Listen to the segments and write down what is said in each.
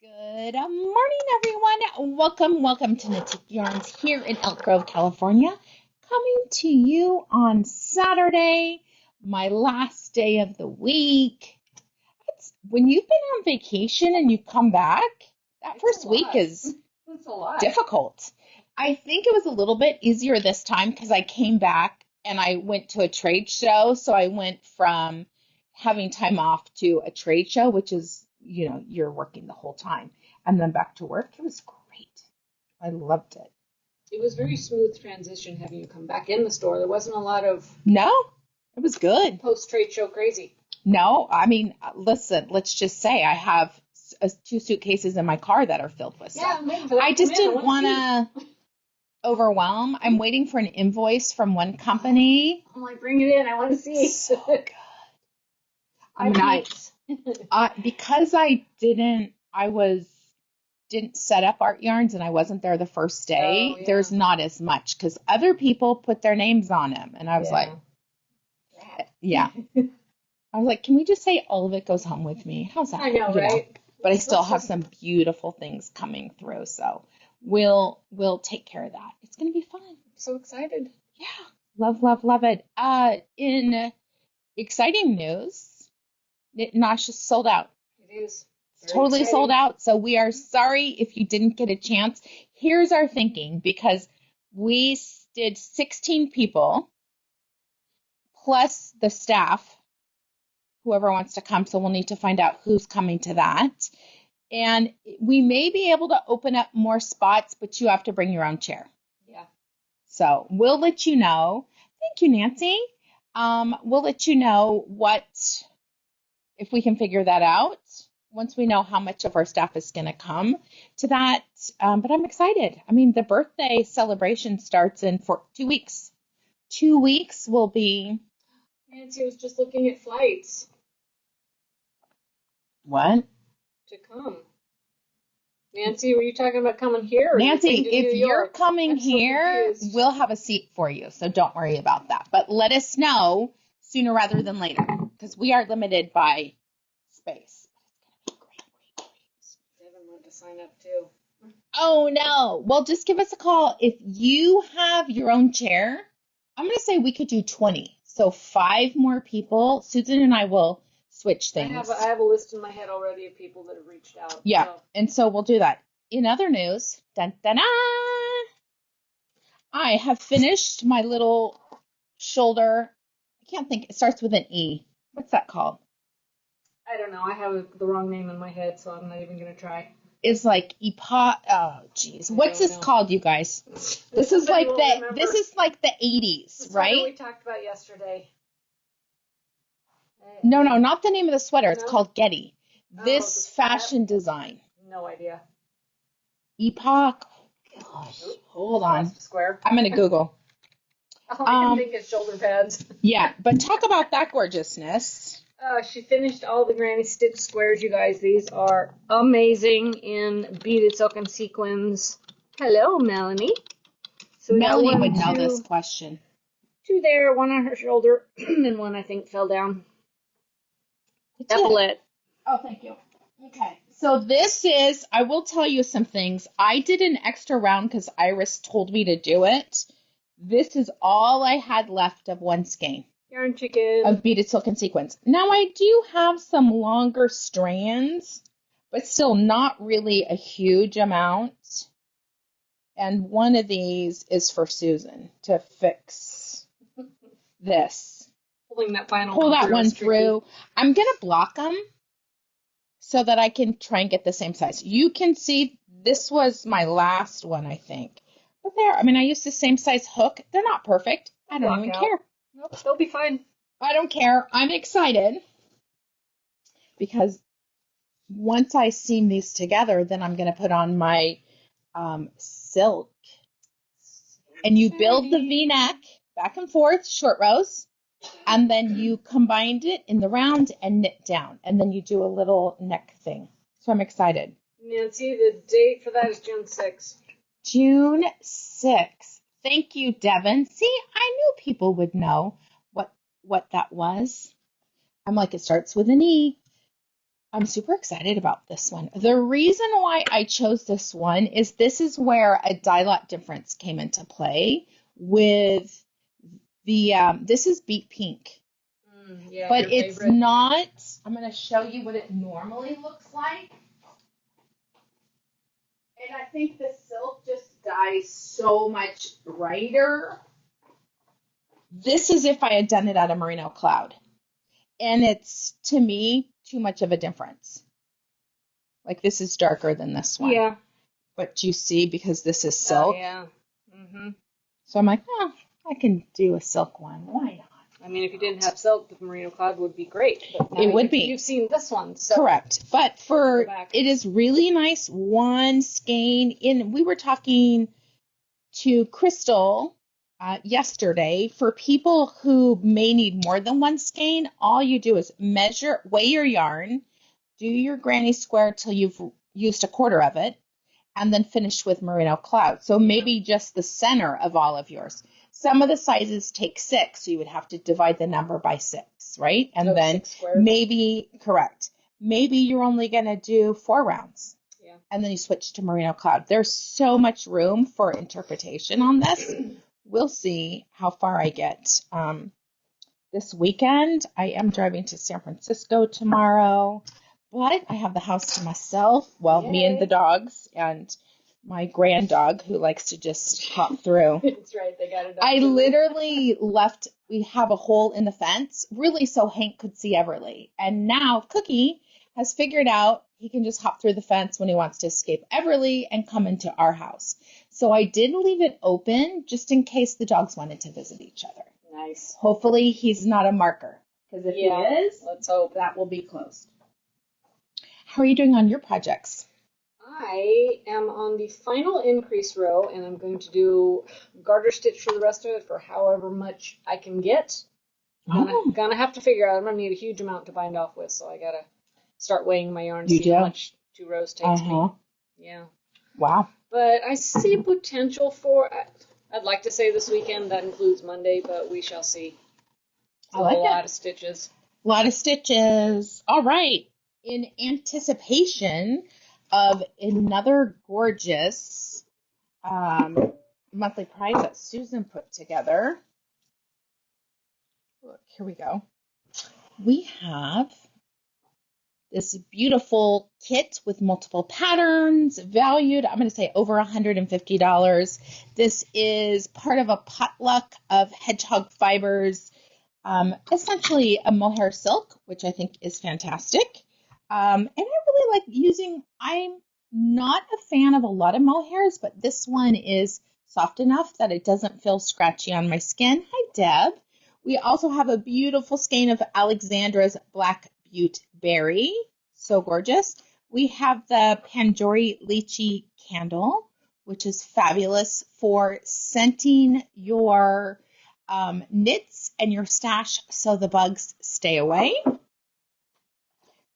Good morning, everyone. Welcome to Knitique Yarns here in Elk Grove, California. Coming to you on Saturday, my last day of the week. When you've been on vacation and you come back, that first week is difficult. I think it was a little bit easier this time because I came back and I went to a trade show. So I went from having time off to a trade show, which is, you're working the whole time, and then back to work. It was great. I loved it. It was very smooth transition having you come back in the store. There wasn't a lot of it was good. Post-trade show crazy. No, I mean, listen, let's just say I have 2 suitcases in my car that are filled with stuff. Yeah, I'm waiting for that I just didn't want to overwhelm. I'm waiting for an invoice from one company. I'm like, bring it in. I want to see. So good. Because I didn't set up Art Yarns and I wasn't there the first day, There's not as much because other people put their names on them. And I was like, I was like, can we just say all of it goes home with me? How's that? I know, right? But I still have some beautiful things coming through. So we'll take care of that. It's going to be fun. I'm so excited. Yeah. Love it. In exciting news, Nash is sold out. It is. It's totally sold out. So we are sorry if you didn't get a chance. Here's our thinking, because we did 16 people plus the staff, whoever wants to come. So we'll need to find out who's coming to that. And we may be able to open up more spots, but you have to bring your own chair. Yeah. So we'll let you know. Thank you, Nancy. We'll let you know if we can figure that out once we know how much of our staff is going to come to that. But I'm excited. I mean, the birthday celebration starts in 2 weeks. 2 weeks will be. Nancy was just looking at flights. What? To come. Nancy, were you talking about coming here? Nancy, if you're coming here, we'll have a seat for you. So don't worry about that. But let us know sooner rather than later, because we are limited by space. Devin wanted to sign up too. Oh, no. Well, just give us a call. If you have your own chair, I'm going to say we could do 20. So 5 more people. Susan and I will switch things. I have a list in my head already of people that have reached out. Yeah, and so we'll do that. In other news, dun, dun, dun, I have finished my little shoulder. I can't think. It starts with an E. What's that called? I don't know. I have the wrong name in my head, so I'm not even going to try. It's like oh, geez. What's this called, you guys? This is like the 80s, right? What we talked about yesterday. No, not the name of the sweater. It's called Getty. This fashion design. No idea. Epoch. Gosh, hold on. Square. I'm going to Google. All I can think is shoulder pads. Yeah, but talk about that gorgeousness. She finished all the granny stitch squares, you guys. These are amazing in beaded silk and sequins. Hello, Melanie. So Melanie would know this question. 2 there, 1 on her shoulder, and 1 I think fell down. Epaulette. Oh, thank you. Okay. So this is, I will tell you some things. I did an extra round because Iris told me to do it. This is all I had left of one skein. Yarn Chicken. Of beaded silk and sequins. Now I do have some longer strands, but still not really a huge amount. And one of these is for Susan to fix this. Pulling that final Pull that one through. I'm going to block them so that I can try and get the same size. You can see this was my last one, I think. But there, I mean, I used the same size hook. They're not perfect. I don't even care. Nope, they'll be fine. I don't care. I'm excited because once I seam these together, then I'm going to put on my silk. And you build the V-neck back and forth, short rows, and then you combined it in the round and knit down. And then you do a little neck thing. So I'm excited. Nancy, the date for that is June 6th. June 6th. Thank you, Devin. See, I knew people would know what that was. I'm like, it starts with an E. I'm super excited about this one. The reason why I chose this one is this is where a dye lot difference came into play with the, this is Beet Pink. Yeah, but it's favorite. Not, I'm going to show you what it normally looks like. And I think the silk just dyes so much brighter. This is if I had done it out of Merino Cloud. And it's, to me, too much of a difference. Like, this is darker than this one. Yeah. But you see, because this is silk. Oh, yeah. Mm-hmm. So I'm like, oh, I can do a silk one. Why not? I mean, if you didn't have silk, the Merino Cloud would be great. But it would be. You've seen this one. So correct. But for, it is really nice one skein. We were talking to Crystal yesterday. For people who may need more than one skein, all you do is weigh your yarn, do your granny square till you've used a quarter of it, and then finish with Merino Cloud. So maybe just the center of all of yours. Some of the sizes take 6, so you would have to divide the number by 6, right? And then maybe, correct, maybe you're only going to do 4 rounds. Yeah. And then you switch to Merino Cloud. There's so much room for interpretation on this. We'll see how far I get. This weekend, I am driving to San Francisco tomorrow, but I have the house to myself. Well, Yay. Me and the dogs and my grand dog who likes to just hop through. That's right. They got it. I literally left, we have a hole in the fence, really so Hank could see Everly. And now Cookie has figured out he can just hop through the fence when he wants to escape Everly and come into our house. So I did leave it open just in case the dogs wanted to visit each other. Nice. Hopefully he's not a marker. Because if he is, let's hope that will be closed. How are you doing on your projects? I am on the final increase row, and I'm going to do garter stitch for the rest of it for however much I can get. Gonna have to figure out. I'm gonna need a huge amount to bind off with, so I gotta start weighing my yarn, see how much 2 rows takes me. Yeah. Wow. But I see potential for. I'd like to say this weekend. That includes Monday, but we shall see. I like a lot of stitches. A lot of stitches. All right. In anticipation of another gorgeous monthly prize that Susan put together. Look, here we go. We have this beautiful kit with multiple patterns, valued, I'm going to say over $150. This is part of a potluck of hedgehog fibers, essentially a mohair silk, which I think is fantastic. And I really like using, I'm not a fan of a lot of mohairs, but this one is soft enough that it doesn't feel scratchy on my skin. Hi, Deb. We also have a beautiful skein of Alexandra's Black Butte Berry. So gorgeous. We have the Panjori Lychee Candle, which is fabulous for scenting your knits and your stash so the bugs stay away.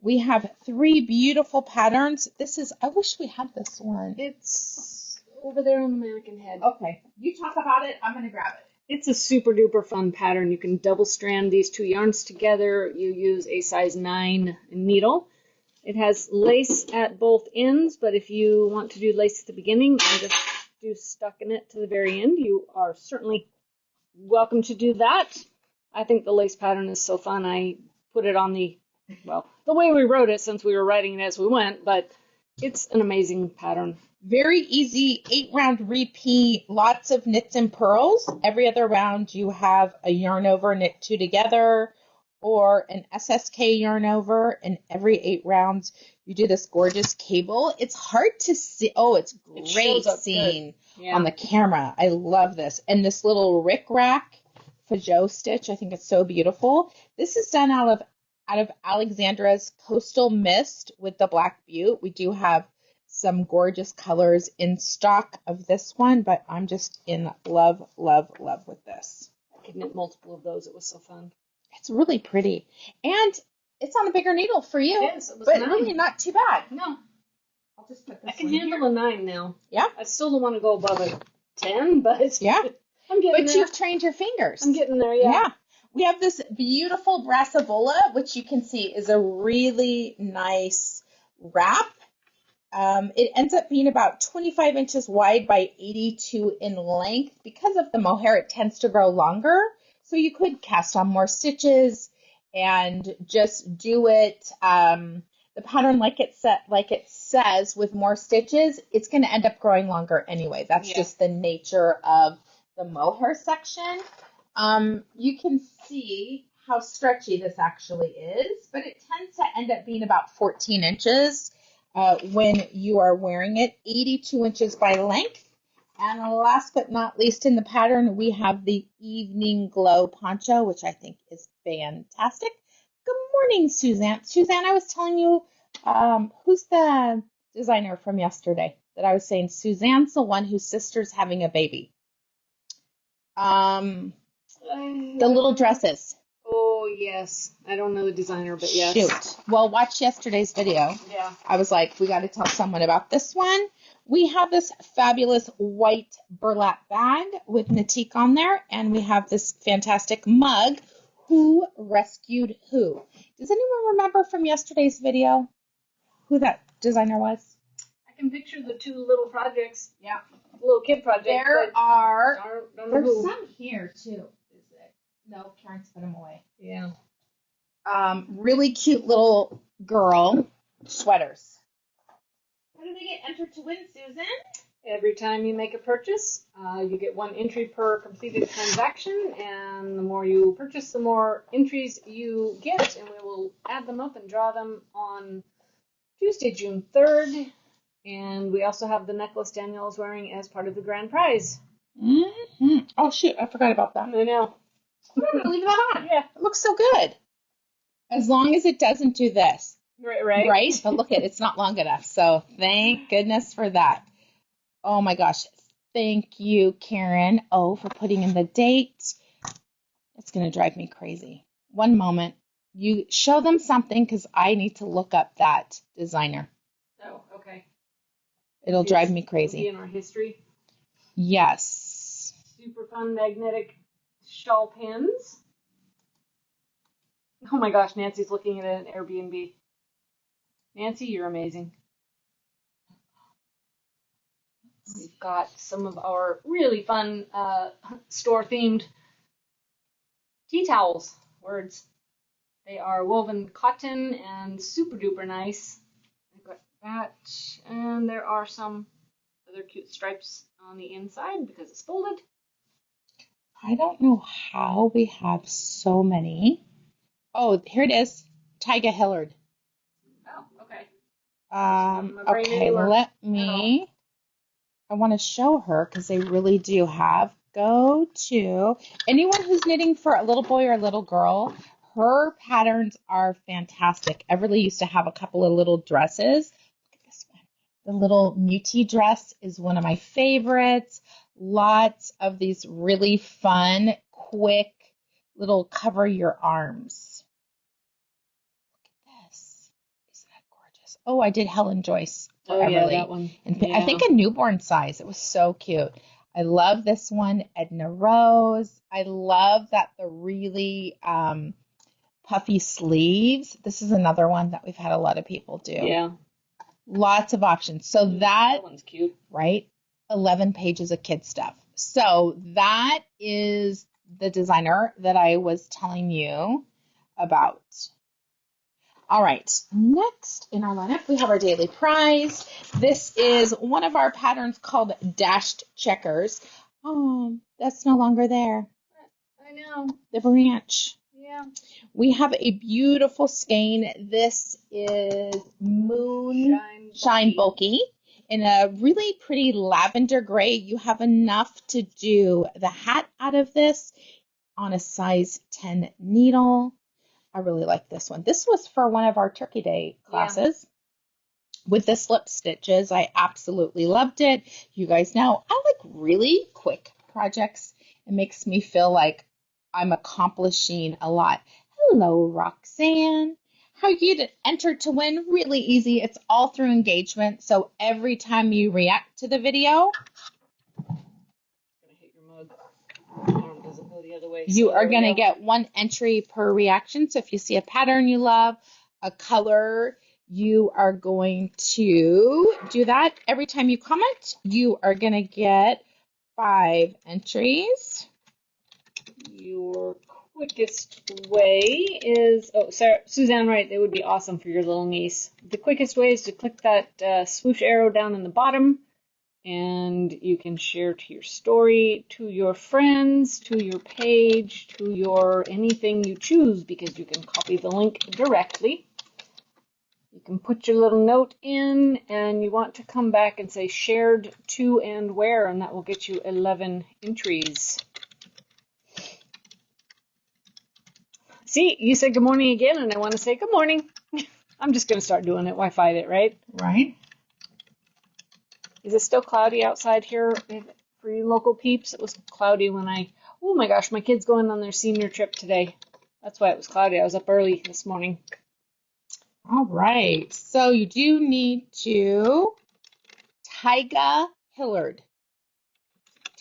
We have 3 beautiful patterns. This is, I wish we had this one. It's over there on the mannequin head. Okay. You talk about it. I'm going to grab it. It's a super duper fun pattern. You can double strand these 2 yarns together. You use a size 9 needle. It has lace at both ends, but if you want to do lace at the beginning and just do stocking it to the very end, you are certainly welcome to do that. I think the lace pattern is so fun. I put it on the way we wrote it, since we were writing it as we went, but it's an amazing pattern. Very easy 8-round repeat, lots of knits and purls. Every other round you have a yarn over, knit 2 together, or an SSK yarn over, and every 8 rounds you do this gorgeous cable. It's hard to see. Oh, it's great seeing on the camera. I love this. And this little rick-rack Fajot stitch, I think it's so beautiful. This is done out of Alexandra's Coastal Mist with the Black Butte. We do have some gorgeous colors in stock of this one, but I'm just in love, love, love with this. I could knit multiple of those. It was so fun. It's really pretty. And it's on a bigger needle for you. It is. It was but 9. Really not too bad. No. I'll just put this I can handle a 9 now. Yeah. I still don't want to go above a 10, but yeah. I'm getting there. But you've trained your fingers. I'm getting there, yeah. We have this beautiful Brassivola, which you can see is a really nice wrap. It ends up being about 25 inches wide by 82 in length. Because of the mohair, it tends to grow longer. So you could cast on more stitches and just do it the pattern like it says with more stitches. It's going to end up growing longer anyway. That's just the nature of the mohair section. You can see how stretchy this actually is, but it tends to end up being about 14 inches when you are wearing it, 82 inches by length. And last but not least in the pattern, we have the Evening Glow poncho, which I think is fantastic. Good morning, Suzanne. Suzanne, I was telling you, who's the designer from yesterday that I was saying? Suzanne's the one whose sister's having a baby. The little dresses. Oh, yes. I don't know the designer, but yes. Shoot. Well, watch yesterday's video. Yeah. I was like, we got to tell someone about this one. We have this fabulous white burlap bag with Knitique on there, and we have this fantastic mug. Who rescued who? Does anyone remember from yesterday's video who that designer was? I can picture the two little projects. Yeah. Little kid project. There's some here, too. No, Karen's put them away. Yeah. Really cute little girl sweaters. How do they get entered to win, Susan? Every time you make a purchase, you get 1 entry per completed transaction, and the more you purchase, the more entries you get, and we will add them up and draw them on Tuesday, June 3rd. And we also have the necklace Danielle is wearing as part of the grand prize. Mm-hmm. Oh, shoot. I forgot about that. I know. I'm going to leave that on. Yeah. It looks so good. As long as it doesn't do this. Right. Right? But look, it's not long enough. So thank goodness for that. Oh, my gosh. Thank you, Karen. Oh, for putting in the date. It's going to drive me crazy. One moment. You show them something because I need to look up that designer. Oh, okay. It'll drive me crazy. It'll be in our history. Yes. Super fun magnetic shawl pins. Oh my gosh, Nancy's looking at an Airbnb. Nancy, you're amazing. We've got some of our really fun store-themed tea towels. Words. They are woven cotton and super duper nice. I've got that, and there are some other cute stripes on the inside because it's folded. I don't know how we have so many. Oh, here it is. Tyga Hillard. Oh, okay. Okay, let me. I want to show her because they really do have. Go to anyone who's knitting for a little boy or a little girl. Her patterns are fantastic. Everly used to have a couple of little dresses. Look at this one. The little Muti dress is one of my favorites. Lots of these really fun, quick little cover your arms. Look at this. Isn't that gorgeous? Oh, I did Helen Joyce for Everly. Yeah, that one. And yeah. I think a newborn size. It was so cute. I love this one, Edna Rose. I love that the really puffy sleeves. This is another one that we've had a lot of people do. Yeah. Lots of options. So that one's cute. Right? 11 pages of kid stuff. So that is the designer that I was telling you about. All right, next in our lineup, we have our daily prize. This is one of our patterns called Dashed Checkers. Oh, that's no longer there. I know. The branch. Yeah. We have a beautiful skein. This is Moonshine Bulky in a really pretty lavender gray. You have enough to do the hat out of this on a size 10 needle. I really like this one. This was for one of our Turkey Day classes. Yeah. With the slip stitches, I absolutely loved it. You guys know I like really quick projects. It makes me feel like I'm accomplishing a lot. Hello, Roxanne. How you get entered to win? Really easy. It's all through engagement. So every time you react to the video, it's gonna hit your mug. Arm doesn't know the other way. You So are there we going to go. get 1 entry per reaction. So if you see a pattern you love, a color, you are going to do that. Every time you comment, you are going to get 5 entries. Your quickest way is, oh, Sarah, Suzanne, right, they would be awesome for your little niece. The quickest way is to click that swoosh arrow down in the bottom, and you can share to your story, to your friends, to your page, to your anything you choose, because you can copy the link directly. You can put your little note in, and you want to come back and say shared to and where, and that will get you 11 entries. See, you said good morning again, and I want to say good morning. I'm just going to start doing it. Wi-Fi it, right? Right. Is it still cloudy outside here for you local peeps? It was cloudy when oh my gosh, my kid's going on their senior trip today. That's why it was cloudy. I was up early this morning. All right. So you do need to Tyga Hillard.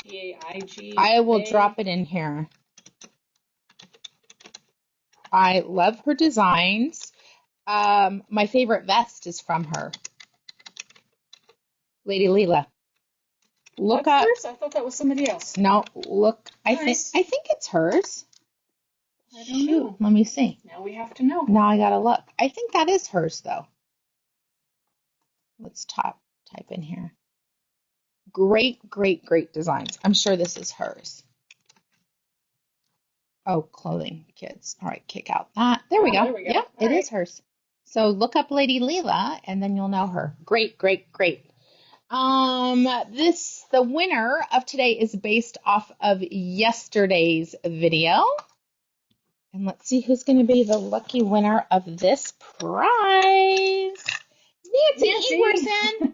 T-A-I-G. I will drop it in here. I love her designs. My favorite vest is from her. Lady Leela. Look That's up. hers? I thought that was somebody else. No, look. Nice. I think it's hers. I don't know. Let me see. Now we have to know. Now I gotta look. I think that is hers though. Let's type in here. Great, great, great designs. I'm sure this is hers. Oh, clothing, kids. All right, kick out that. There we go. There we go. Yeah, All it is hers. So look up Lady Leela and then you'll know her. Great, great, great. The winner of today is based off of yesterday's video. And let's see who's going to be the lucky winner of this prize. Nancy Ingerson.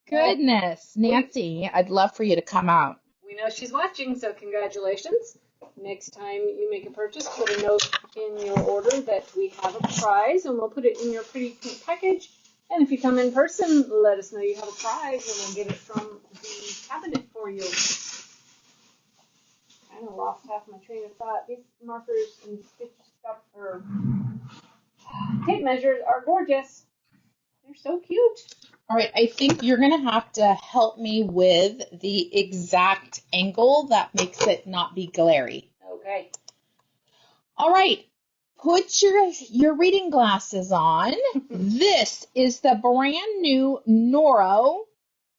Goodness, Nancy, I'd love for you to come out. We know she's watching, so congratulations. Next time you make a purchase, put a note in your order that we have a prize, and we'll put it in your pretty pink package. And if you come in person, let us know you have a prize, and we'll get it from the cabinet for you. I kind of lost half my train of thought. These markers and stitch stuff or tape measures are gorgeous. They're so cute. All right, I think you're going to have to help me with the exact angle that makes it not be glary. Okay. All right, put your reading glasses on. This is the brand new Noro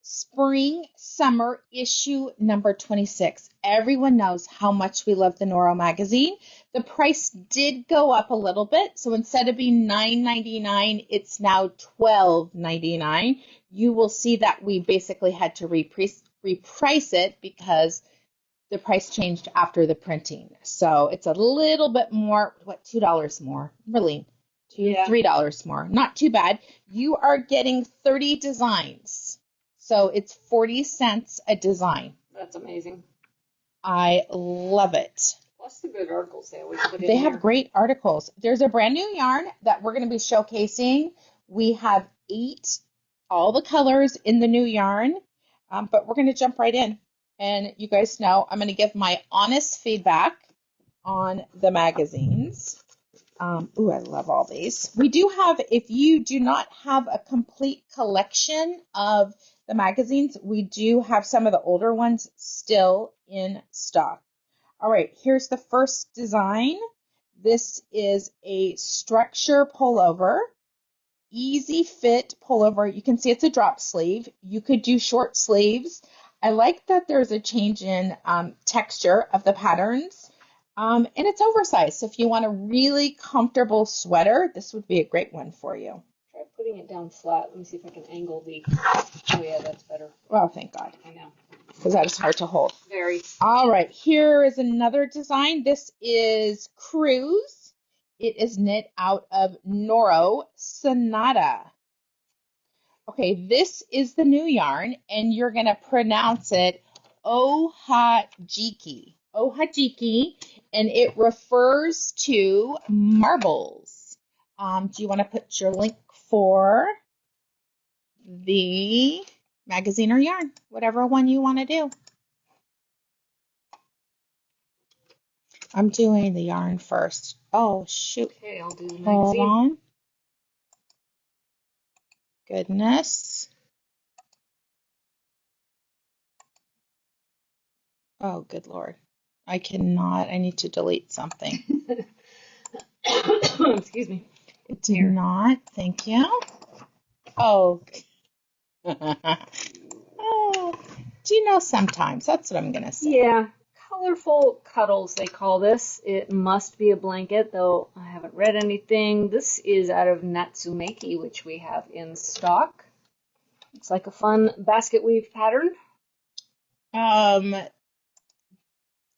Spring Summer issue number 26. Everyone knows how much we love the Noro magazine. The price did go up a little bit, so instead of being $9.99, it's now $12.99. You will see that we basically had to reprice it because the price changed after the printing. So it's a little bit more, $2 more, really, $3 more. Not too bad. You are getting 30 designs. So it's 40 cents a design. That's amazing. I love it. Plus the good articles they always put in They have there. great articles. There's a brand new yarn that we're going to be showcasing. We have 8, all the colors in the new yarn, but we're going to jump right in. And you guys know I'm going to give my honest feedback on the magazines. Ooh, I love all these. We do have, if you do not have a complete collection of the magazines, we do have some of the older ones still in stock. All right, here's the first design. This is a structure pullover, easy fit pullover. You can see it's a drop sleeve. You could do short sleeves. I like that there's a change in texture of the patterns. And it's oversized. So if you want a really comfortable sweater, this would be a great one for you. Try putting it down flat. Let me see if I can angle the... Oh, yeah, that's better. Well, thank God. I know. Because that is hard to hold. Very. All right, here is another design. This is Cruise. It is knit out of Noro Sonata. Okay, this is the new yarn, and you're going to pronounce it Ohajiki. Ohajiki, and it refers to marbles. Do you want to put your link for the magazine or yarn? Whatever one you want to do. I'm doing the yarn first. Oh, shoot. Okay, I'll do the Hold magazine. on. Goodness. Oh, good Lord. I cannot. I need to delete something. Excuse me. It did Here. not. Thank you. Oh. Oh. Do you know sometimes? That's what I'm going to say. Yeah, colorful cuddles, they call this. It must be a blanket, though I haven't read anything. This is out of Natsumeki, which we have in stock. Looks like a fun basket weave pattern.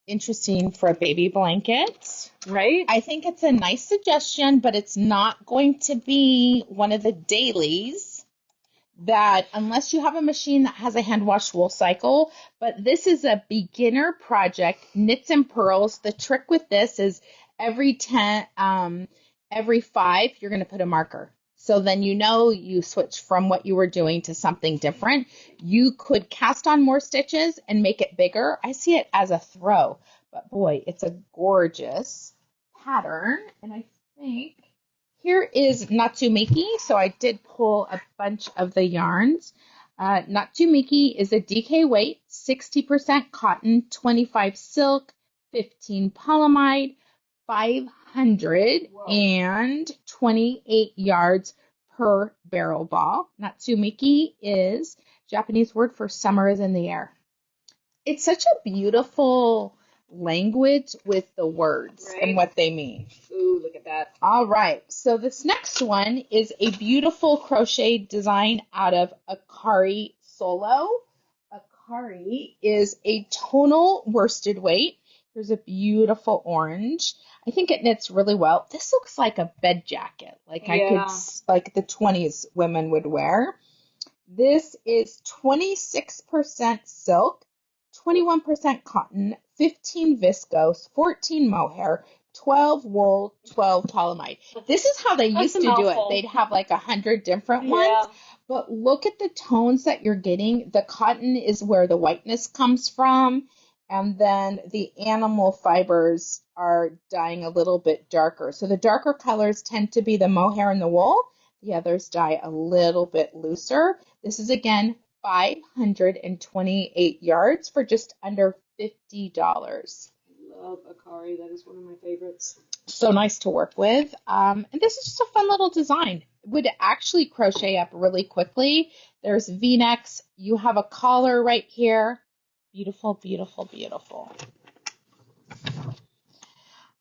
Interesting for a baby blanket. Right? I think it's a nice suggestion, but it's not going to be one of the dailies that, unless you have a machine that has a hand wash wool cycle, but this is a beginner project, knits and purls. The trick with this is every 5, you're going to put a marker. So then you switch from what you were doing to something different. You could cast on more stitches and make it bigger. I see it as a throw, but boy, it's a gorgeous pattern. And I think here is Natsumeki. So I did pull a bunch of the yarns. Natsumeki is a DK weight, 60% cotton, 25 silk, 15 polyamide, 528 yards per barrel ball. Natsumeki is Japanese word for summer is in the air. It's such a beautiful language with the words and what they mean. Ooh, look at that. All right, so this next one is a beautiful crochet design out of Akari Solo. Akari is a tonal worsted weight. Here's a beautiful orange. I think it knits really well. This looks like a bed jacket, like like the 20s women would wear. This is 26% silk, 21% cotton, 15 viscose, 14 mohair, 12 wool, 12 polyamide. This is how they used to do it. They'd have like 100 different ones. But look at the tones that you're getting. The cotton is where the whiteness comes from. And then the animal fibers are dyeing a little bit darker. So the darker colors tend to be the mohair and the wool. The others dye a little bit looser. This is, again, 528 yards for just under $50. I love Akari. That is one of my favorites. So nice to work with. And this is just a fun little design. It would actually crochet up really quickly. There's V-necks. You have a collar right here. Beautiful, beautiful, beautiful.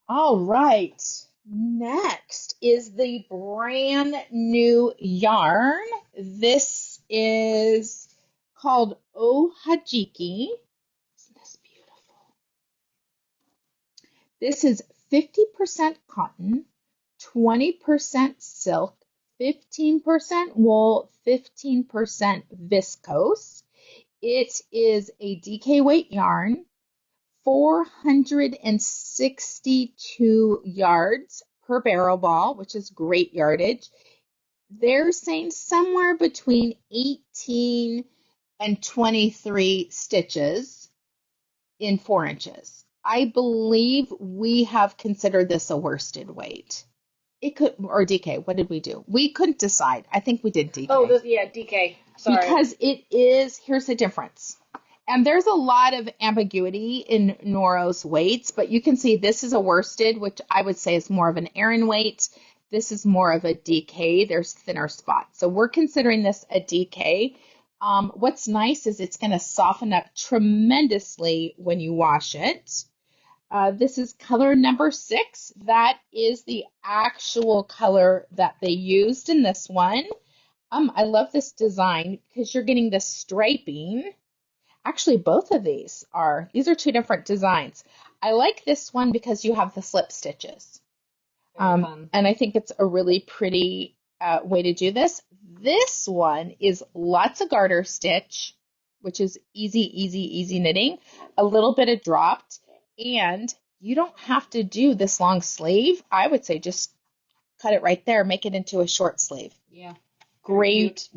All right. Next is the brand new yarn. This is called Ohajiki. Isn't this beautiful? This is 50% cotton, 20% silk, 15% wool, 15% viscose. It is a DK weight yarn, 462 yards per barrel ball, which is great yardage. They're saying somewhere between 18 and 23 stitches in 4 inches. I believe we have considered this a worsted weight. It could, or DK. What did we do? We couldn't decide. I think we did DK. Oh, DK. Sorry. Because it is, here's the difference. And there's a lot of ambiguity in Noro's weights, but you can see this is a worsted, which I would say is more of an Aran weight. This is more of a DK. There's thinner spots. So we're considering this a DK. What's nice is it's going to soften up tremendously when you wash it. This is color number 6. That is the actual color that they used in this one. I love this design because you're getting the striping. Actually, both of these are 2 different designs. I like this one because you have the slip stitches. And I think it's a really pretty way to do this. This one is lots of garter stitch, which is easy knitting, a little bit of dropped, and you don't have to do this long sleeve. I would say just cut it right there, make it into a short sleeve. Yeah. Great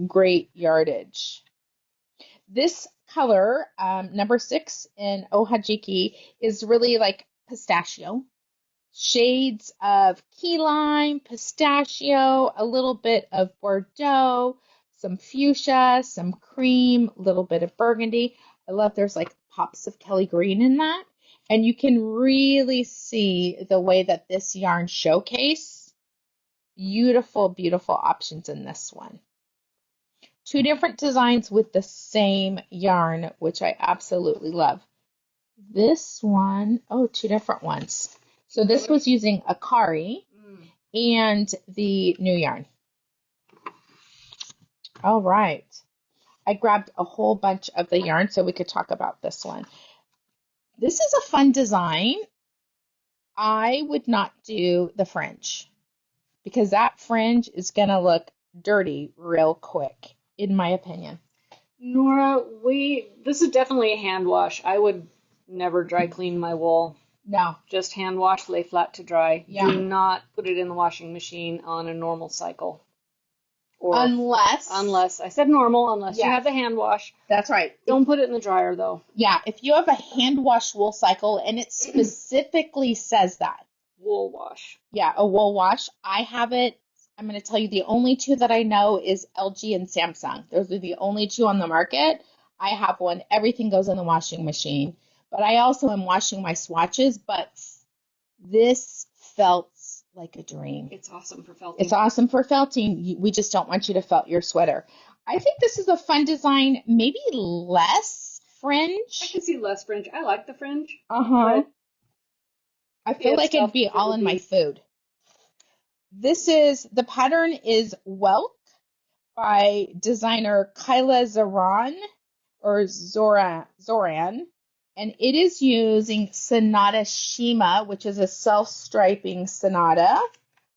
yardage. This color, number 6 in Ohajiki, is really like pistachio, shades of key lime, pistachio, a little bit of Bordeaux, some fuchsia, some cream, a little bit of burgundy. I love there's like pops of Kelly green in that. And you can really see the way that this yarn showcase. Beautiful, beautiful options in this one. Two different designs with the same yarn, which I absolutely love. This one, oh, two different ones. So this was using Akari and the new yarn. All right. I grabbed a whole bunch of the yarn so we could talk about this one. This is a fun design. I would not do the fringe because that fringe is going to look dirty real quick, in my opinion. Nora, this is definitely a hand wash. I would never dry clean my wool. No. Just hand wash, lay flat to dry. Yeah. Do not put it in the washing machine on a normal cycle. Or unless I said normal, unless yeah. you have the hand wash. That's right. Don't put it in the dryer though. Yeah, if you have a hand wash wool cycle and it specifically says that. Wool wash. Yeah, a wool wash. I have it. I'm going to tell you the only two that I know is LG and Samsung. Those are the only two on the market. I have one. Everything goes in the washing machine. But I also am washing my swatches, but this felt like a dream. It's awesome for felting. It's awesome for felting. We just don't want you to felt your sweater. I think this is a fun design, maybe less fringe. I can see less fringe. I like the fringe. Uh-huh. I feel like it'd be all in my food. The pattern is Welk by designer Kyla Zoran, and it is using Sonata Shima, which is a self-striping Sonata,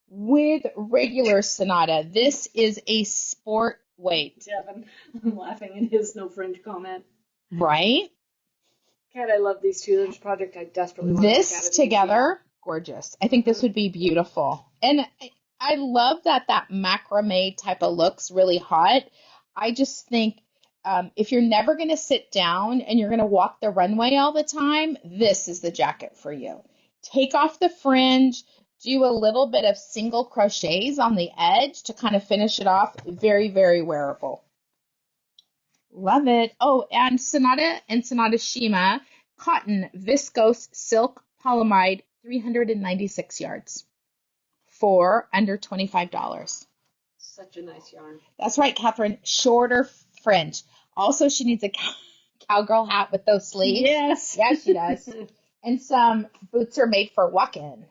with regular Sonata. This is a sport weight. Devin, I'm laughing at his no fringe comment. Right? Kat, I love these two. This project I desperately want this together, gorgeous. I think this would be beautiful. And I love that macrame type of looks really hot. I just think if you're never going to sit down and you're going to walk the runway all the time, this is the jacket for you. Take off the fringe, do a little bit of single crochets on the edge to kind of finish it off. Very, very wearable. Love it. Oh, and Sonata Shima, cotton, viscose, silk, polyamide, 396 yards for under $25. Such a nice yarn. That's right, Catherine. Shorter fringe. Also, she needs a cowgirl hat with those sleeves. Yes. Yeah, she does. And some boots are made for walk-in.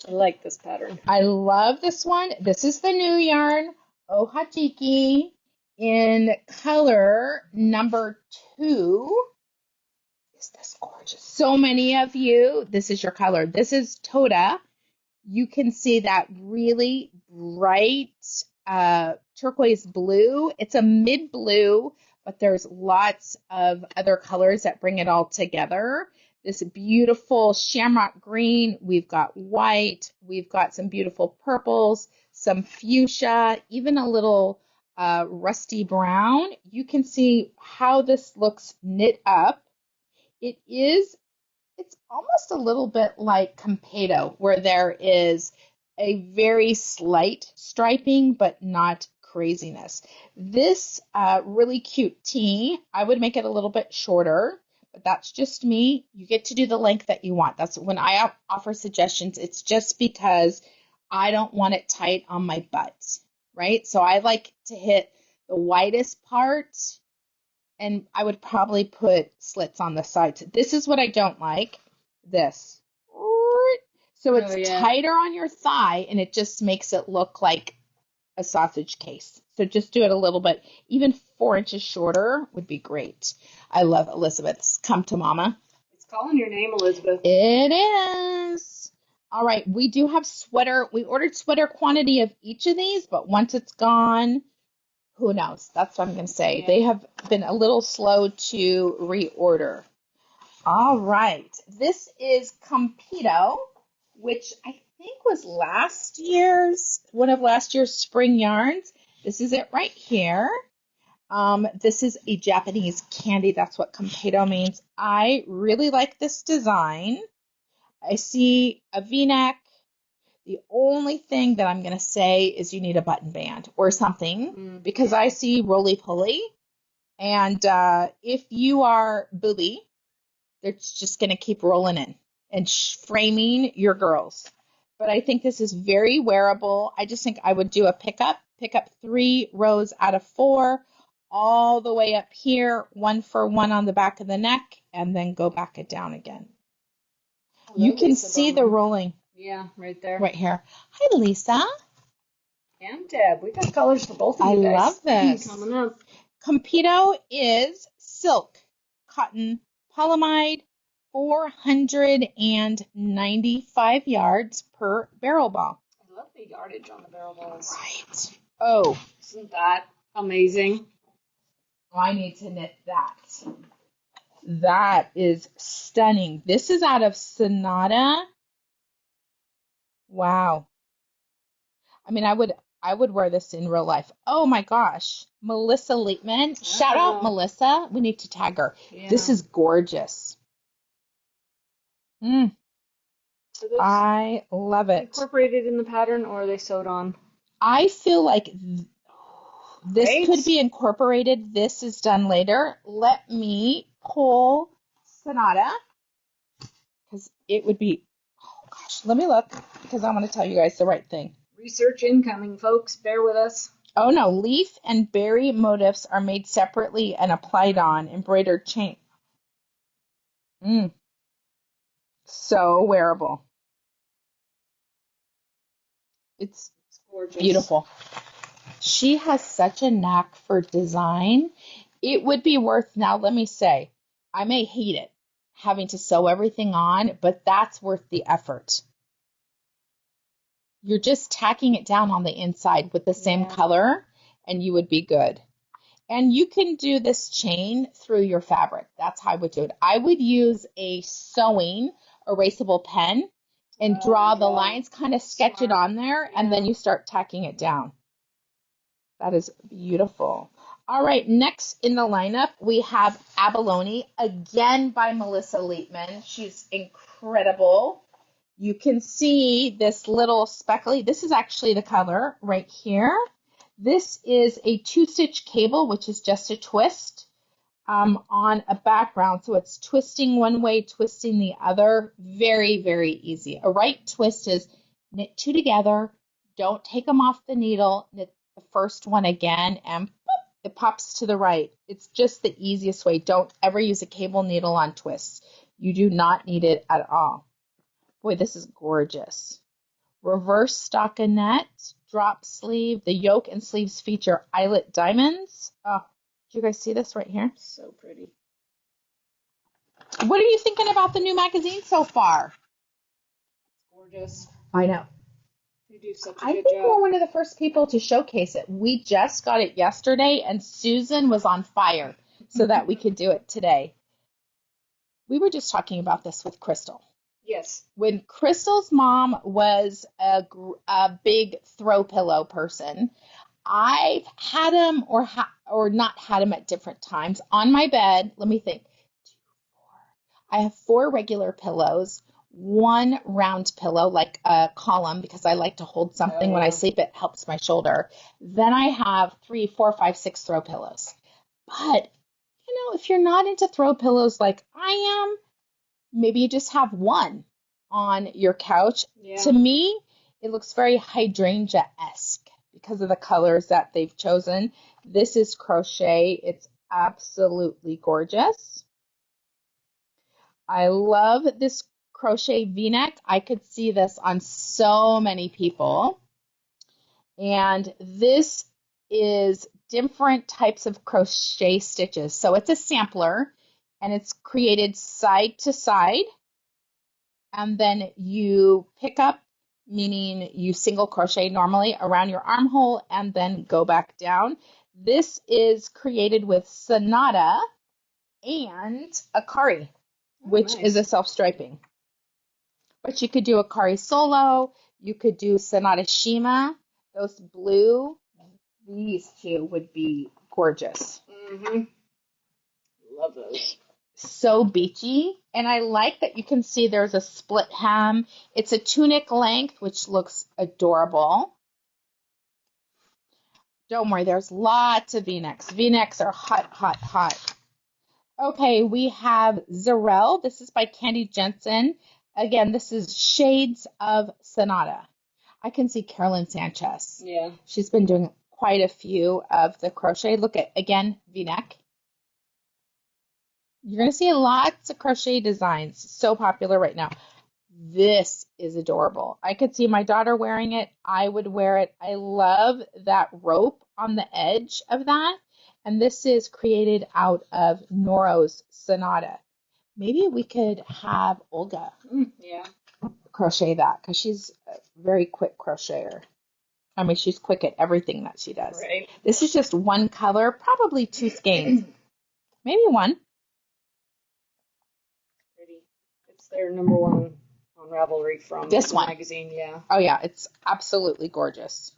I like this pattern. I love this one. This is the new yarn, Ohajiki, in color number 2. Is this gorgeous? So many of you, this is your color. This is Toda. You can see that really bright turquoise blue. It's a mid blue, but there's lots of other colors that bring it all together. This beautiful shamrock green. We've got white. We've got some beautiful purples, some fuchsia, even a little rusty brown. You can see how this looks knit up. It's almost a little bit like Campedo, where there is a very slight striping, but not craziness. This really cute tee, I would make it a little bit shorter, but that's just me. You get to do the length that you want. That's when I offer suggestions. It's just because I don't want it tight on my butt, right? So I like to hit the widest part, and I would probably put slits on the sides. This is what I don't like. This. So it's tighter on your thigh, and it just makes it look like a sausage case. So just do it a little bit. Even 4 inches shorter would be great. I love Elizabeth's Come to Mama. It's calling your name, Elizabeth. It is. All right. We do have sweater. We ordered sweater quantity of each of these, but once it's gone, who knows? That's what I'm going to say. Yeah. They have been a little slow to reorder. All right. This is Campedo, which I think was one of last year's spring yarns. This is it right here. This is a Japanese candy. That's what Campedo means. I really like this design. I see a V-neck. The only thing that I'm going to say is you need a button band or something because I see roly-poly. And if you are booby, they're just going to keep rolling in and framing your girls. But I think this is very wearable. I just think I would do a pick up 3 rows out of 4, all the way up here, 1 for 1 on the back of the neck, and then go back it down again. Hello, you can Lisa see Bowman. The rolling. Yeah, right there. Right here. Hi, Lisa. And Deb. We got colors for both of you guys. I love this. Coming up. Compito is silk, cotton, polyamide, 495 yards per barrel ball. I love the yardage on the barrel balls. Right. Oh. Isn't that amazing? I need to knit that. That is stunning. This is out of Sonata. Wow. I mean, I would wear this in real life. Oh my gosh. Melissa Leitman. Shout out Melissa. We need to tag her. Yeah. This is gorgeous. So I love it. Incorporated in the pattern, or are they sewed on? I feel like this could be incorporated. This is done later. Let me pull Sonata because it would be, oh gosh, let me look because I want to tell you guys the right thing. Research incoming, folks. Bear with us. Oh no, leaf and berry motifs are made separately and applied on embroidered chain. So wearable. It's gorgeous. Beautiful. She has such a knack for design. It would be worth, now let me say, I may hate it, having to sew everything on, but that's worth the effort. You're just tacking it down on the inside with the same color, and you would be good. And you can do this chain through your fabric. That's how I would do it. I would use a sewing erasable pen and draw the lines, kind of sketch it on there, and then you start tacking it down. That is beautiful. All right, next in the lineup, we have Abalone, again by Melissa Leitman. She's incredible. You can see this little speckly, this is actually the color right here. This is a 2-stitch cable, which is just a twist on a background. So it's twisting one way, twisting the other. Very, very easy. A right twist is knit 2 together. Don't take them off the needle. Knit the first one again, and boop, it pops to the right. It's just the easiest way. Don't ever use a cable needle on twists. You do not need it at all. Boy, this is gorgeous. Reverse stockinette, drop sleeve. The yoke and sleeves feature eyelet diamonds. Oh, do you guys see this right here? So pretty. What are you thinking about the new magazine so far? Gorgeous. I know. You do such a I good think job. we're one of the first people to showcase it. We just got it yesterday, and Susan was on fire so that we could do it today. We were just talking about this with Crystal. Yes. When Crystal's mom was a big throw pillow person, I've had them or not had them at different times on my bed. Let me think. 2, 4. I have 4 regular pillows, 1 round pillow, like a column, because I like to hold something when I sleep. It helps my shoulder. Then I have 3, 4, 5, 6 throw pillows. But, if you're not into throw pillows like I am, maybe you just have 1 on your couch. Yeah. To me, it looks very hydrangea-esque because of the colors that they've chosen. This is crochet. It's absolutely gorgeous. I love this crochet V-neck. I could see this on so many people. And this is different types of crochet stitches. So it's a sampler, and it's created side to side. And then you pick up, meaning you single crochet normally around your armhole and then go back down. This is created with Sonata and Akari, which is a self-striping. But you could do Akari solo. You could do Sonata Shima. Those blue, these 2 would be gorgeous. Mm-hmm. Love those. So beachy. And I like that you can see there's a split hem. It's a tunic length, which looks adorable. Don't worry, there's lots of V-necks. V-necks are hot, hot, hot. Okay, we have Zarel. This is by Candy Jensen. Again, this is Shades of Sonata. I can see Carolyn Sanchez. Yeah. She's been doing quite a few of the crochet. Look at, again, V-neck. You're going to see lots of crochet designs. So popular right now. This is adorable. I could see my daughter wearing it. I would wear it. I love that rope on the edge of that. And this is created out of Noro's Sonata. Maybe we could have Olga crochet that because she's a very quick crocheter. I mean, she's quick at everything that she does. Right. This is just one color, probably 2 skeins. Maybe 1. Pretty. It's their #1 on Ravelry from This the one. magazine, yeah. Oh, yeah, it's absolutely gorgeous.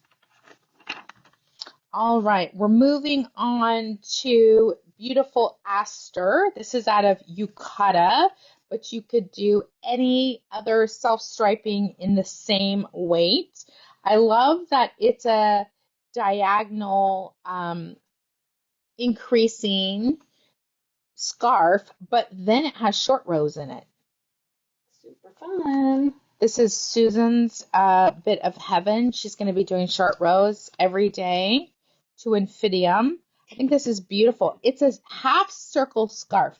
All right, we're moving on to Beautiful Aster. This is out of Yukata, but you could do any other self-striping in the same weight. I love that it's a diagonal increasing scarf, but then it has short rows in it. Super fun. This is Susan's bit of heaven. She's going to be doing short rows every day to Infidium. I think this is beautiful. It's a half circle scarf.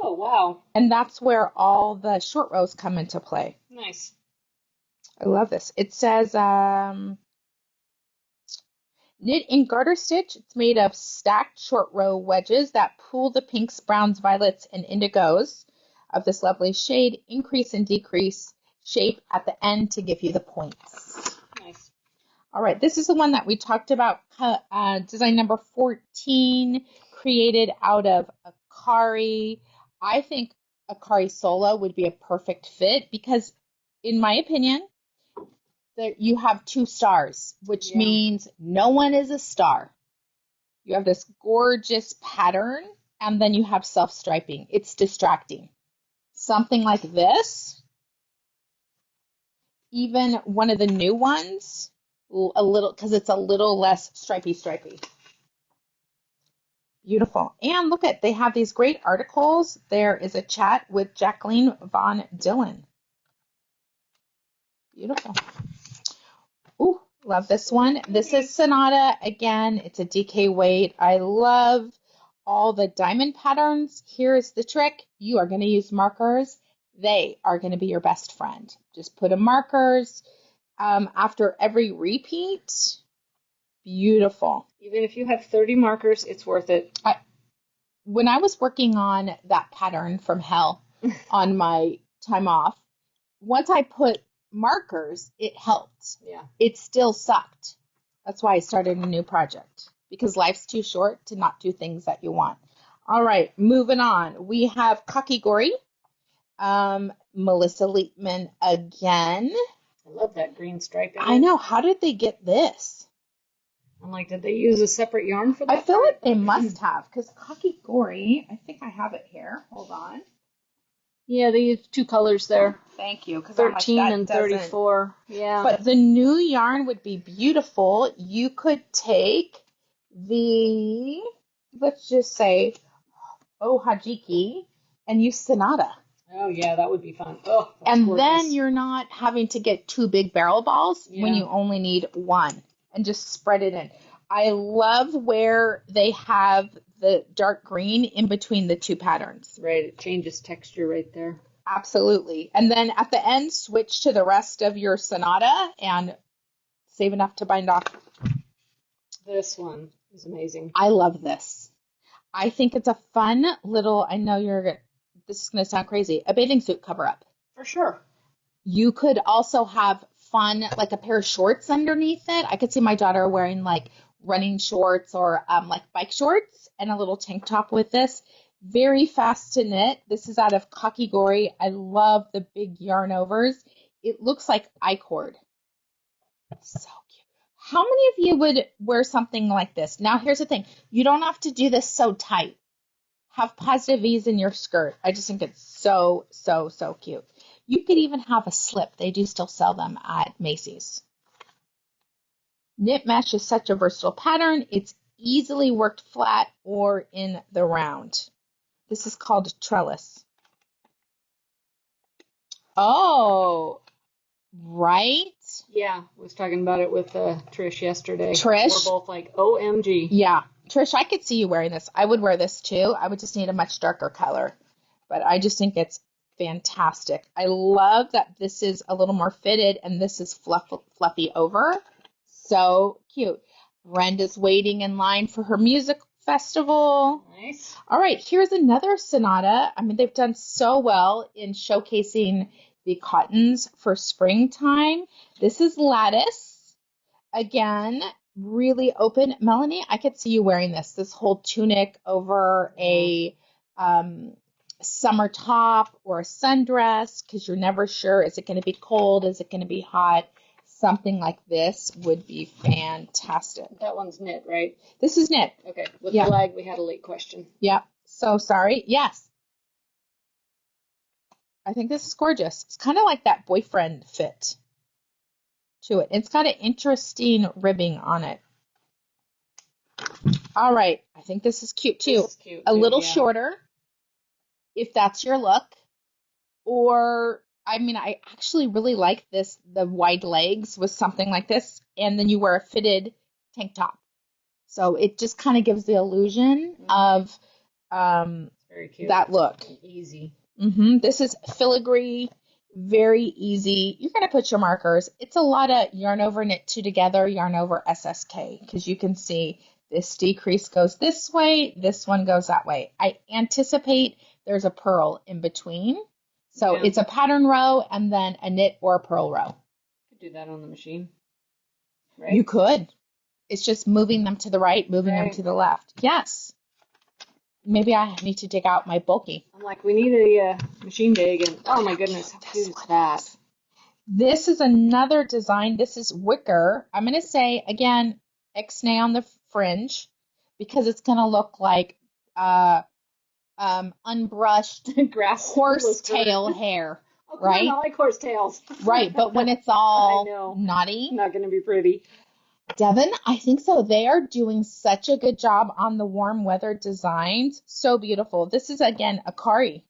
Oh, wow. And that's where all the short rows come into play. Nice. I love this. It says knit in garter stitch. It's made of stacked short row wedges that pool the pinks, browns, violets, and indigos of this lovely shade, increase and decrease shape at the end to give you the points. Nice. All right, this is the one that we talked about, design number 14, created out of Akari. I think Akari Sola would be a perfect fit because, in my opinion, you have 2 stars, which means no one is a star. You have this gorgeous pattern, and then you have self-striping. It's distracting. Something like this, even one of the new ones, a little, because it's a little less stripy. Beautiful. And look at, they have these great articles. There is a chat with Jacqueline Von Dillon. Beautiful. Ooh, love this one. This is Sonata. Again, it's a DK weight. I love all the diamond patterns. Here's the trick. You are going to use markers. They are going to be your best friend. Just put in markers after every repeat. Beautiful. Even if you have 30 markers, it's worth it. When I was working on that pattern from hell on my time off, once I put markers, it helped. Yeah. It still sucked. That's why I started a new project, because life's too short to not do things that you want. All right, moving on. We have Kakigori, Melissa Leitman again. I love that green stripe. I know. How did they get this? I'm like, did they use a separate yarn for that? I feel like they must have, because Kakigori, I think I have it here. Hold on. Yeah, they used 2 colors there. Thank you. 13 and 34. Yeah. But the new yarn would be beautiful. You could take the, let's just say, Ohajiki and use Sonata. Oh, yeah, that would be fun. Oh, and gorgeous. Then you're not having to get 2 big barrel balls when you only need 1, and just spread it in. I love where they have the dark green in between the 2 patterns. Right, it changes texture right there. Absolutely. And then at the end, switch to the rest of your Sonata and save enough to bind off. This one is amazing. I love this. I think it's a fun little, I know this is going to sound crazy, a bathing suit cover-up. For sure. You could also have fun, like a pair of shorts underneath it. I could see my daughter wearing like running shorts or like bike shorts and a little tank top with this. Very fast to knit. This is out of Kakigori. I love the big yarn overs. It looks like I-cord. So cute. How many of you would wear something like this? Now, here's the thing. You don't have to do this so tight. Have positive ease in your skirt. I just think it's so, so, so cute. You could even have a slip. They do still sell them at Macy's. Knit mesh is such a versatile pattern. It's easily worked flat or in the round. This is called trellis. Oh, right? Yeah, I was talking about it with Trish yesterday. Trish? We're both like, OMG. Yeah. Trish, I could see you wearing this. I would wear this too. I would just need a much darker color. But I just think it's fantastic. I love that this is a little more fitted and this is fluffy over. So cute. Brenda's waiting in line for her music festival. Nice. All right, here's another Sonata. I mean, they've done so well in showcasing the cottons for springtime. This is Lattice. Again, really open. Melanie, I could see you wearing this whole tunic over a summer top or a sundress because you're never sure, is it going to be cold? Is it going to be hot? Something like this would be fantastic. That one's knit, right? This is knit. Okay. With the lag, we had a late question. Yeah. So sorry. Yes. I think this is gorgeous. It's kind of like that boyfriend fit to it. It's got an interesting ribbing on it. All right. I think this is cute too. This is cute a too, little yeah. shorter, if that's your look. Or, I mean, I actually really like this, the wide legs with something like this. And then you wear a fitted tank top. So it just kind of gives the illusion of Very cute. that look. Easy. This is filigree, very easy. You're going to put your markers. It's a lot of yarn over, knit two together, yarn over SSK, because you can see this decrease goes this way, this one goes that way. I anticipate there's a purl in between. So it's a pattern row and then a knit or a purl row. You could do that on the machine, right? You could. It's just moving them to the right, moving them to the left. Yes. Maybe I need to dig out my bulky. I'm like, we need a machine dig, and oh my goodness, how cute is that? This is another design. This is wicker. I'm going to say, again, ixnay on the fringe because it's going to look like unbrushed grass horsetail hair, oh, right? I like horsetails. Right, but when it's all knotty. Not going to be pretty. Devin, I think so. They are doing such a good job on the warm weather designs. So beautiful. This is, again, Akari.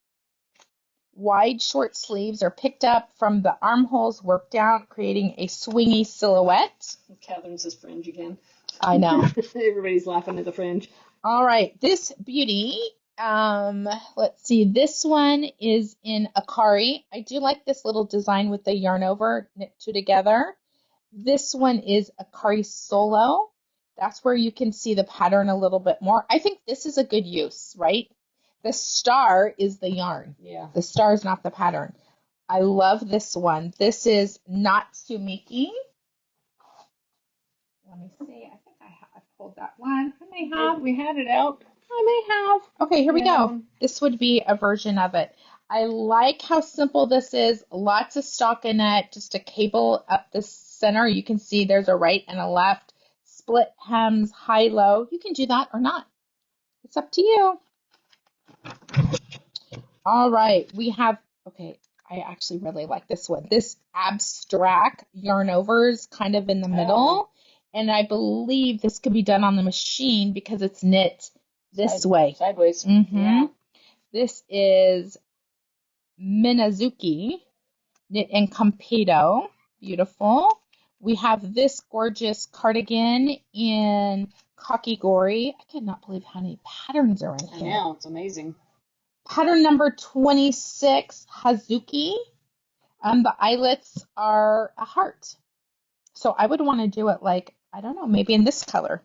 Wide short sleeves are picked up from the armholes, worked out, creating a swingy silhouette. Catherine's his fringe again. I know. Everybody's laughing at the fringe. All right. This beauty, let's see. This one is in Akari. I do like this little design with the yarn over, knit two together. This one is Akari Solo. That's where you can see the pattern a little bit more. I think this is a good use, right? The star is the yarn. Yeah. The star is not the pattern. I love this one. This is Natsumiki. Let me see. I think I pulled that one. I may have. We had it out. I may have. Okay, here we go. This would be a version of it. I like how simple this is. Lots of stockinette, just a cable up the center. You can see there's a right and a left. Split hems, high-low. You can do that or not. It's up to you. All right, we have, okay, I actually really like this one. This abstract yarn overs kind of in the middle. And I believe this could be done on the machine because it's knit this way. Sideways. Yeah. This is Minazuki, knit in Campedo. Beautiful. We have this gorgeous cardigan in Kakigori. I cannot believe how many patterns are in here. I know, it's amazing. Pattern number 26, Hazuki. The eyelets are a heart. So I would want to do it like, I don't know, maybe in this color.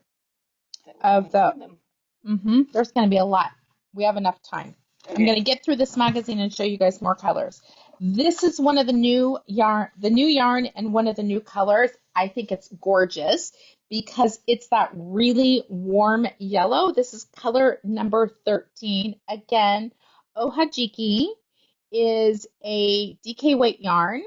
There's going to be a lot. We have enough time. Okay. I'm going to get through this magazine and show you guys more colors. This is one of the new yarn and one of the new colors. I think it's gorgeous because it's that really warm yellow. This is color number 13. Again, Ohajiki is a DK weight yarn,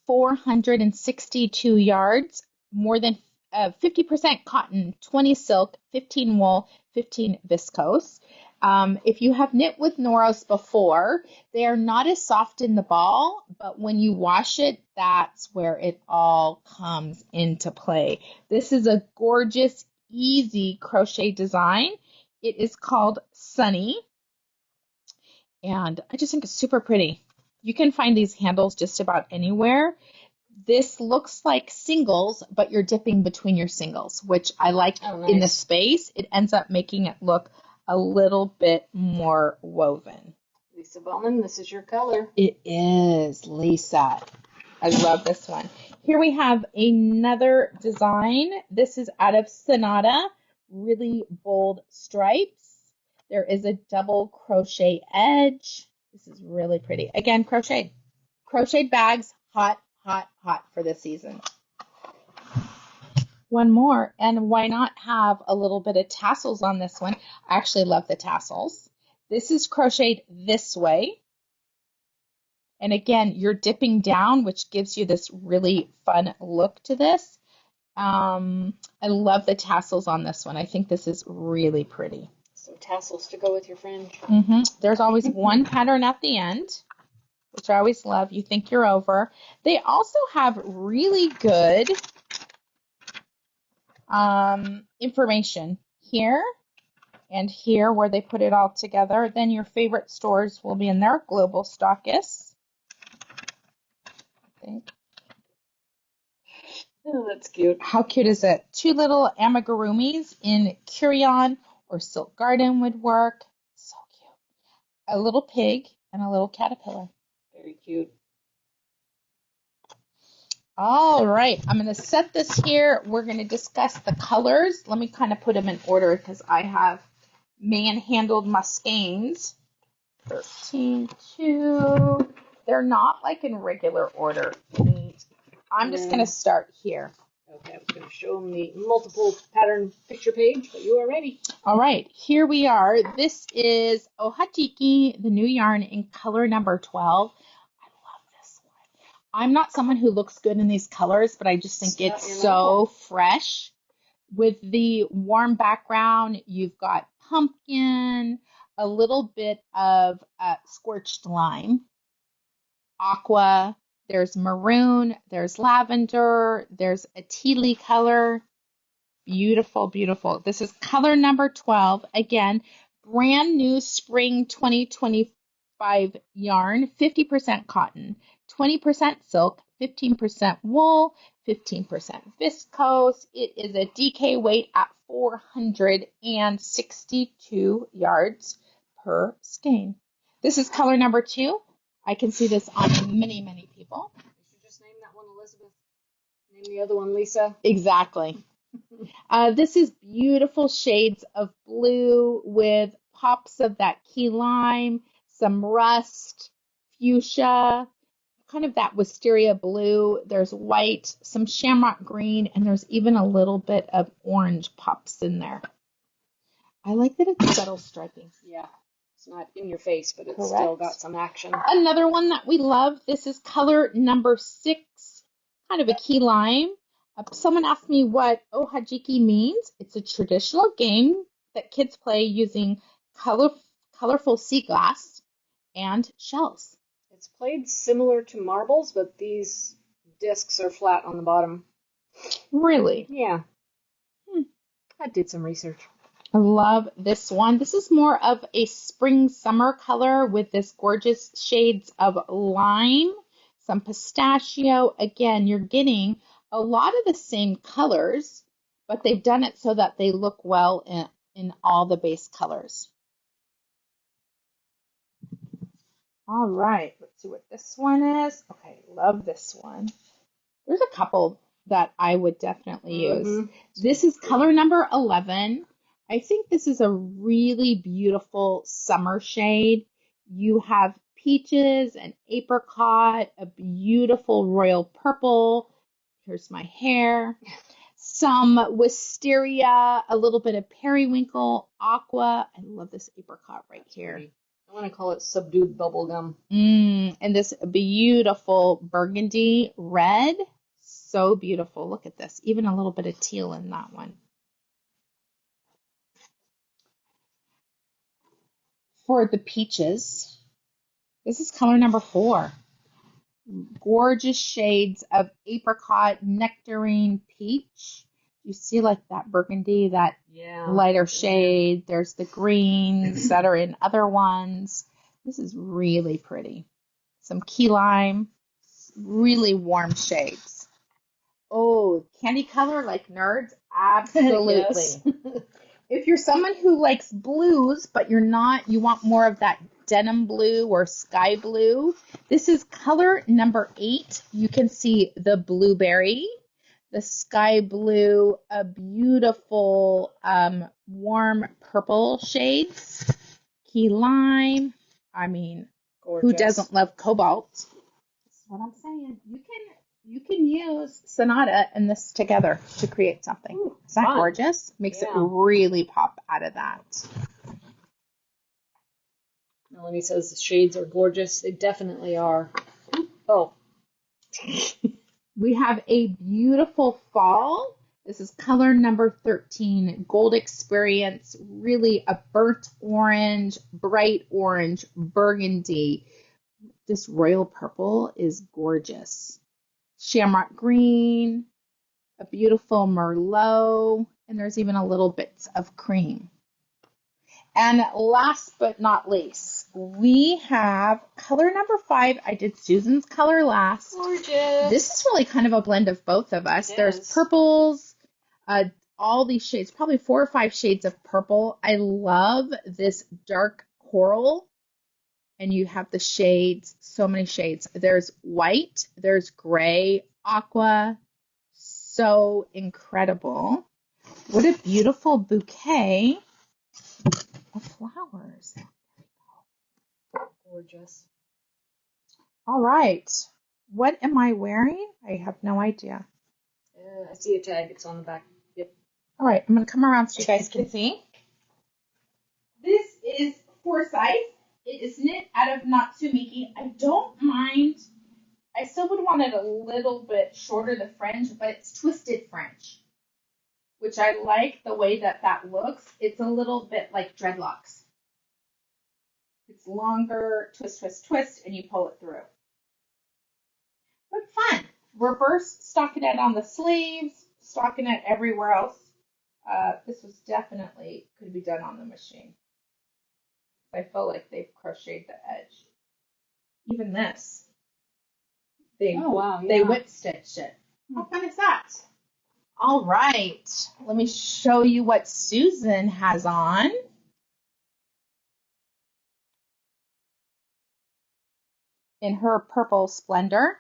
462 yards, more than 50% cotton, 20 silk, 15 wool, 15 viscose. If you have knit with Noros before, they are not as soft in the ball, but when you wash it, that's where it all comes into play. This is a gorgeous, easy crochet design. It is called Sunny, and I just think it's super pretty. You can find these handles just about anywhere. This looks like singles, but you're dipping between your singles, which I like. Oh, nice. In the space. It ends up making it look a little bit more woven. Lisa Bowman, this is your color. It is, Lisa. I love this one. Here we have another design. This is out of Sonata, really bold stripes. There is a double crochet edge. This is really pretty. Again, crocheted. Crocheted bags, hot, hot, hot for this season. One more, and why not have a little bit of tassels on this one? I actually love the tassels. This is crocheted this way. And again, you're dipping down, which gives you this really fun look to this. I love the tassels on this one. I think this is really pretty. Some tassels to go with your fringe. There's always one pattern at the end, which I always love. You think you're over. They also have really good information here and here where they put it all together. Then your favorite stores will be in their global stockists. I think. Oh, that's cute. How cute is it? Two little amigurumis in Curion or Silk Garden would work. So cute. A little pig and a little caterpillar. Very cute. All right, I'm going to set this here. We're going to discuss the colors. Let me kind of put them in order because I have manhandled my skeins. 13, 2. They're not like in regular order. I'm just going to start here. Okay, I was going to show them the multiple pattern picture page, but you are ready. All right, here we are. This is Ohajiki, the new yarn in color number 12. I'm not someone who looks good in these colors, but I just think it's so fresh. With the warm background, you've got pumpkin, a little bit of scorched lime, aqua, there's maroon, there's lavender, there's a tealy color. Beautiful, beautiful. This is color number 12. Again, brand new spring 2025 yarn, 50% cotton. 20% silk, 15% wool, 15% viscose. It is a DK weight at 462 yards per skein. This is color number 2. I can see this on many, many people. You should just name that one Elizabeth. Name the other one Lisa. Exactly. This is beautiful shades of blue with pops of that key lime, some rust, fuchsia, kind of that wisteria blue. There's white, some shamrock green, and there's even a little bit of orange pops in there. I like that it's subtle striping. Yeah, it's not in your face, but it's still got some action. Another one that we love, this is color number 6, kind of a key lime. Someone asked me what Ohajiki means. It's a traditional game that kids play using colorful sea glass and shells. It's played similar to marbles, but these discs are flat on the bottom. Really? Yeah. I did some research. I love this one. This is more of a spring-summer color with this gorgeous shades of lime, some pistachio. Again, you're getting a lot of the same colors, but they've done it so that they look well in all the base colors. All right, let's see what this one is. Okay, love this one. There's a couple that I would definitely use. This is color number 11. I think this is a really beautiful summer shade. You have peaches and apricot, a beautiful royal purple. Here's my hair. Some wisteria, a little bit of periwinkle, aqua. I love this apricot right here. I want to call it subdued bubblegum. And this beautiful burgundy red. So beautiful. Look at this. Even a little bit of teal in that one. for the peaches. This is color number 4. Gorgeous shades of apricot, nectarine, peach. You see like that burgundy, that lighter shade. There's the greens that are in other ones. This is really pretty. Some key lime, really warm shades. Oh, candy color like nerds? Absolutely. If you're someone who likes blues, but you want more of that denim blue or sky blue, this is color number 8. You can see the blueberry, the sky blue, a beautiful warm purple shades, key lime. I mean, gorgeous. Who doesn't love cobalt? That's what I'm saying. You can use Sonata and this together to create something. Ooh, isn't that gorgeous? Makes it really pop out of that. Melanie says the shades are gorgeous. They definitely are. Oh. We have a beautiful fall. This is color number 13, Gold Experience. Really a burnt orange, bright orange, burgundy. This royal purple is gorgeous. Shamrock green, a beautiful merlot, and there's even a little bits of cream. And last but not least, we have color number 5. I did Susan's color last. Gorgeous. This is really kind of a blend of both of us. There's purples, all these shades, probably 4 or 5 shades of purple. I love this dark coral. And you have the shades, so many shades. There's white, there's gray, aqua. So incredible. What a beautiful bouquet of flowers. Gorgeous. All right. What am I wearing? I have no idea. I see a tag. It's on the back. Yep. All right. I'm going to come around so you guys can see. This is Foresight. It is knit out of Natsumiki. I don't mind. I still would want it a little bit shorter, the fringe, but it's twisted fringe, which I like the way that looks. It's a little bit like dreadlocks. It's longer, twist, twist, twist, and you pull it through. But fun. Reverse stockinette on the sleeves, stockinette everywhere else. This was definitely could be done on the machine. I feel like they've crocheted the edge. Even this. They whip stitched it. How fun is that? All right. Let me show you what Susan has on. In her purple splendor.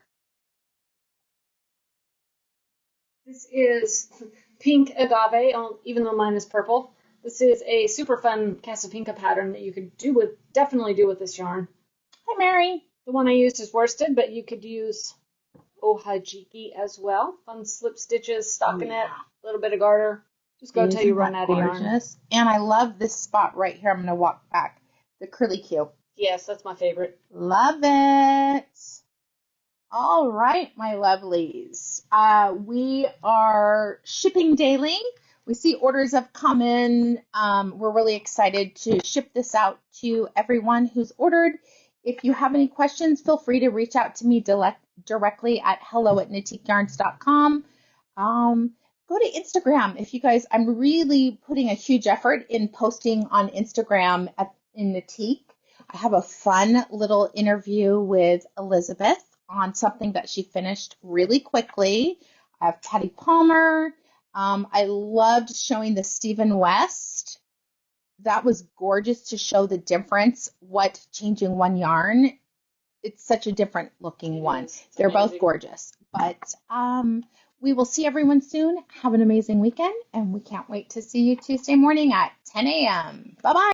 This is pink agave, even though mine is purple. This is a super fun Casapinka pattern that you could definitely do with this yarn. Hi, Mary. The one I used is worsted, but you could use Ohajiki as well. Fun slip stitches, stockinette, a little bit of garter. Just go till you run out of yarn. And I love this spot right here. I'm going to walk back. The curly Q. Yes, that's my favorite. Love it. All right, my lovelies. We are shipping daily. We see orders have come in. We're really excited to ship this out to everyone who's ordered. If you have any questions, feel free to reach out to me directly at hello@knitiqueyarns.com. Go to Instagram. If you guys, I'm really putting a huge effort in posting on Instagram in Knitique. I have a fun little interview with Elizabeth on something that she finished really quickly. I have Patty Palmer. I loved showing the Stephen West. That was gorgeous to show the difference, what changing one yarn. It's such a different looking one. They're both gorgeous. But we will see everyone soon. Have an amazing weekend, and we can't wait to see you Tuesday morning at 10 a.m. Bye-bye.